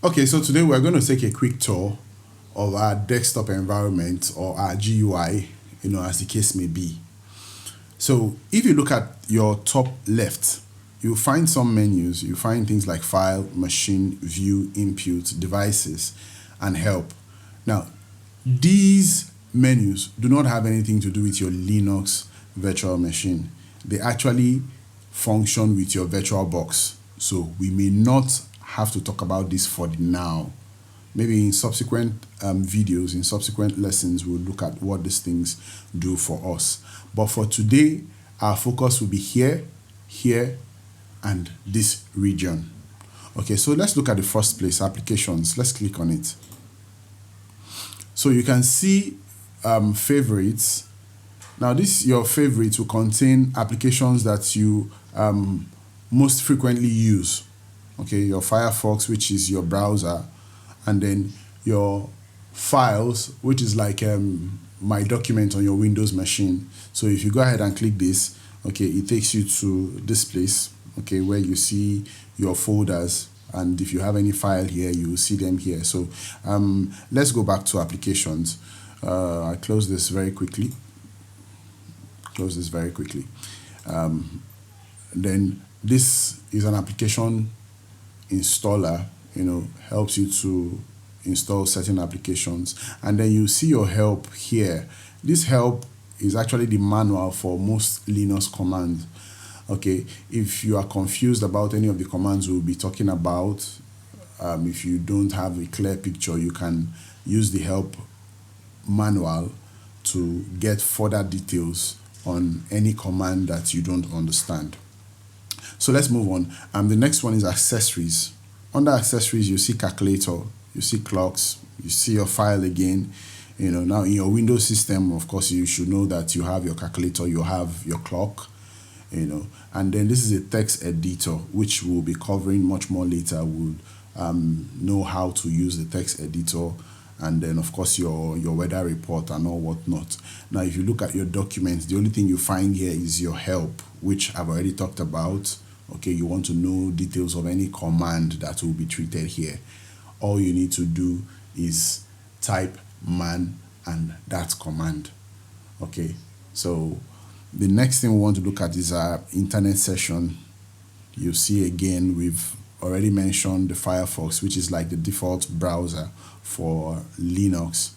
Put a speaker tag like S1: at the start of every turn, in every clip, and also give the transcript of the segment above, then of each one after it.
S1: Okay, so today we're going to take a quick tour of our desktop environment or our GUI, as the case may be. So if you look at your top left, you'll find some menus. You find things like File, Machine, View, Input, Devices, and Help. Now, these menus do not have anything to do with your Linux virtual machine. They actually function with your VirtualBox. So we may not have to talk about this for now. Maybe in subsequent videos, in subsequent lessons, we'll look at what these things do for us. But for today, our focus will be here, here, and this region. Okay, so let's look at the first place, applications. Let's click on it. So you can see favorites. Now your favorites will contain applications that you most frequently use. Okay, your Firefox, which is your browser, and then your files, which is like my document on your Windows machine. So if you go ahead and click this, okay, it takes you to this place, okay, where you see your folders, and if you have any file here, you will see them here. So let's go back to applications. I close this very quickly. Then this is an application installer, helps you to install certain applications. And then you see your help here. This help is actually the manual for most Linux commands. Okay, if you are confused about any of the commands we'll be talking about, if you don't have a clear picture, you can use the help manual to get further details on any command that you don't understand. So let's move on. The next one is accessories. Under accessories, you see calculator, you see clocks, you see your file again. Now in your Windows system, of course, you should know that you have your calculator, you have your clock, and then this is a text editor, which we'll be covering much more later. We'll know how to use the text editor, and then of course your weather report and all whatnot. Now, if you look at your documents, the only thing you find here is your help, which I've already talked about. Okay, you want to know details of any command that will be treated here. All you need to do is type man and that command. Okay, so the next thing we want to look at is our internet session. You see again, we've already mentioned the Firefox, which is like the default browser for Linux.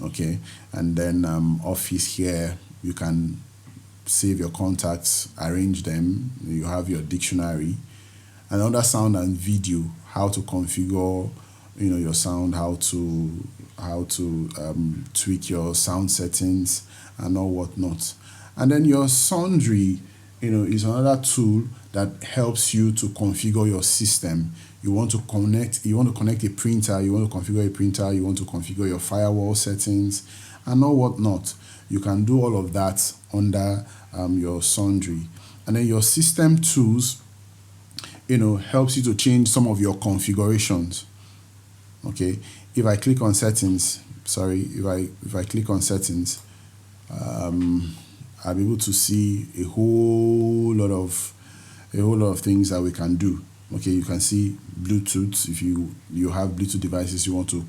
S1: Okay, and then Office here, you can save your contacts, arrange them. You have your dictionary. And under sound and video, how to configure your sound, how to tweak your sound settings and all whatnot. And then your Sundry, is another tool that helps you to configure your system. You want to connect a printer, you want to configure a printer, you want to configure your firewall settings and all whatnot. You can do all of that under your Sundry. And then your system tools, helps you to change some of your configurations. Okay, if I click on settings, if I click on settings, I'll be able to see a whole lot of things that we can do. Okay, you can see Bluetooth. If you have Bluetooth devices you want to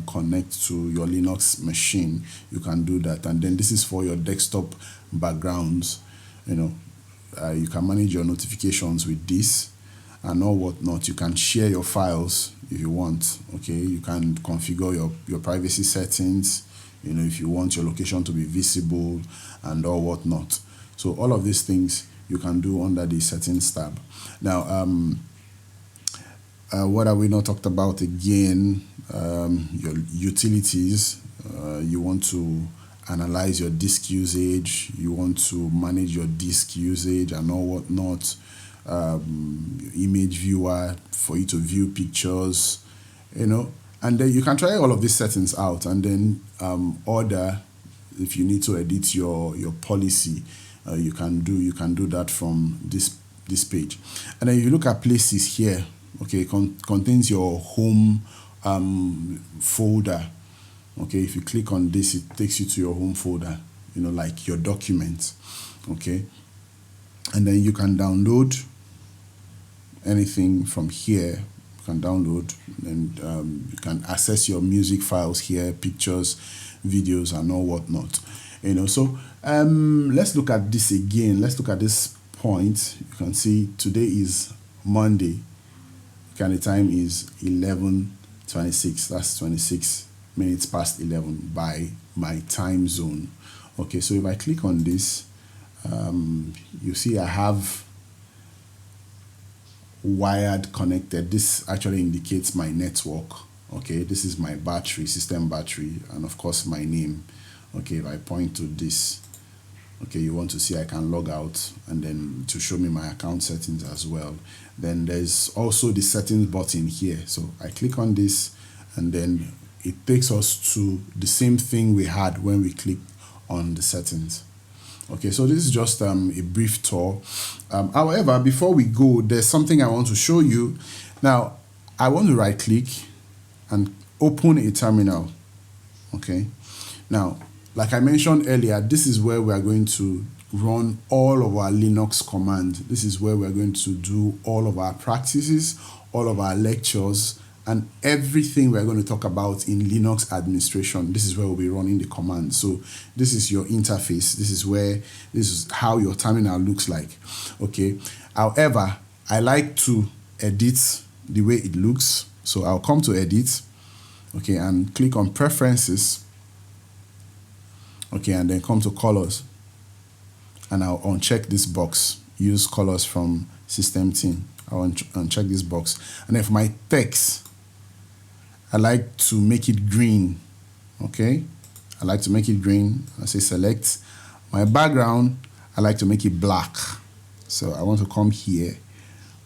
S1: connect to your Linux machine, you can do that. And then this is for your desktop backgrounds. You can manage your notifications with this and all whatnot. You can share your files if you want. Okay, you can configure your privacy settings, if you want your location to be visible and all whatnot. So all of these things you can do under the settings tab. Now, what have we not talked about again? Your utilities. You want to analyze your disk usage. You want to manage your disk usage and all whatnot. Image viewer for you to view pictures, and then you can try all of these settings out, and then order if you need to edit your policy. You can do that from this page. And then you look at places here. Okay, contains your home folder. Okay, if you click on this, it takes you to your home folder, like your documents. Okay, and then you can download anything from here. You can download, and you can access your music files here, pictures, videos, and all whatnot. So let's look at this again. Let's look at this point. You can see today is Monday. And the time is 11:26. That's 26 minutes past 11 by my time zone. Okay, so if I click on this, you see I have wired connected. This actually indicates my network. Okay, this is my battery, system battery, and of course my name. Okay, if I point to this, okay, you want to see I can log out, and then to show me my account settings as well. Then there's also the settings button here. So I click on this, and then it takes us to the same thing we had when we clicked on the settings. Okay, so this is just a brief tour. However, before we go, there's something I want to show you. Now, I want to right click and open a terminal. Okay, now, like I mentioned earlier, this is where we are going to run all of our Linux commands. This is where we're going to do all of our practices, all of our lectures, and everything we're going to talk about in Linux administration. This is where we'll be running the commands. So this is your interface. This is how your terminal looks like. Okay. However, I like to edit the way it looks. So I'll come to edit, okay, and click on preferences. Okay, and then come to colors, and I'll uncheck this box, use colors from system team. I'll uncheck this box, and then for my text, I like to make it green. Okay, I like to make it green. I say select. My background, I like to make it black. So I want to come here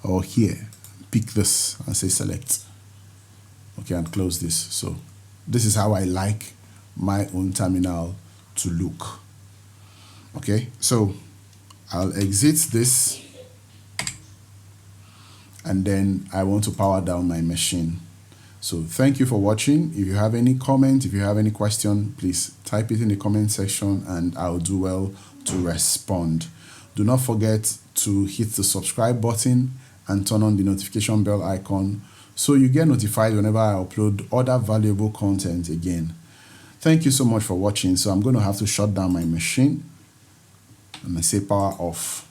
S1: or here, pick this and say select. Okay, and close this. So this is how I like my own terminal to look. Okay, so I'll exit this, and then I want to power down my machine. So thank you for watching. If you have any comment, if you have any question, please type it in the comment section and I'll do well to respond. Do not forget to hit the subscribe button and turn on the notification bell icon so you get notified whenever I upload other valuable content again. Thank you so much for watching. So I'm going to have to shut down my machine, and I say power off.